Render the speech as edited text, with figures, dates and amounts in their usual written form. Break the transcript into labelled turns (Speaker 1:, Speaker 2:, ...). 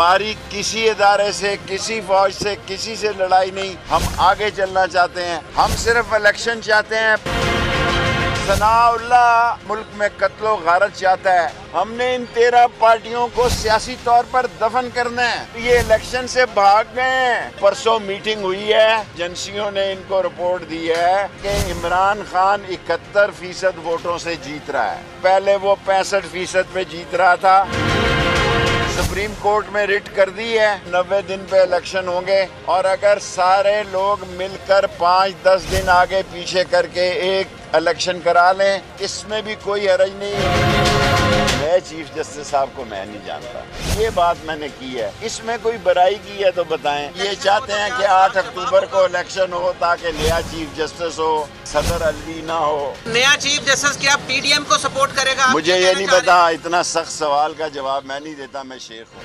Speaker 1: ہماری کسی ادارے سے، کسی فوج سے، کسی سے لڑائی نہیں. ہم آگے چلنا چاہتے ہیں. ہم صرف الیکشن چاہتے ہیں. ثناء اللہ ملک میں قتل و غارت چاہتا ہے. ہم نے ان 13 پارٹیوں کو سیاسی طور پر دفن کرنا ہے. یہ الیکشن سے بھاگ گئے ہیں. پرسوں میٹنگ ہوئی ہے، ایجنسیوں نے ان کو رپورٹ دی ہے کہ عمران خان 71% ووٹوں سے جیت رہا ہے. پہلے وہ 65% پہ جیت رہا تھا. سپریم کورٹ میں ریٹ کر دی ہے. 90 دن پہ الیکشن ہوں گے، اور اگر سارے لوگ مل کر 5-10 دن آگے پیچھے کر کے ایک الیکشن کرا لیں، اس میں بھی کوئی حرج نہیں. میں چیف جسٹس صاحب کو میں نہیں جانتا. یہ بات میں نے کی ہے. اس میں کوئی برائی کی ہے تو بتائیں. یہ چاہتے ہیں کہ 8 اکتوبر کو الیکشن ہو تاکہ نیا چیف جسٹس ہو، صدر علوی نہ ہو.
Speaker 2: نیا چیف جسٹس کیا پی ڈی ایم کو سپورٹ کرے گا؟
Speaker 1: مجھے یہ نہیں پتا. اتنا سخت سوال کا جواب میں نہیں دیتا. میں شیخ ہوں.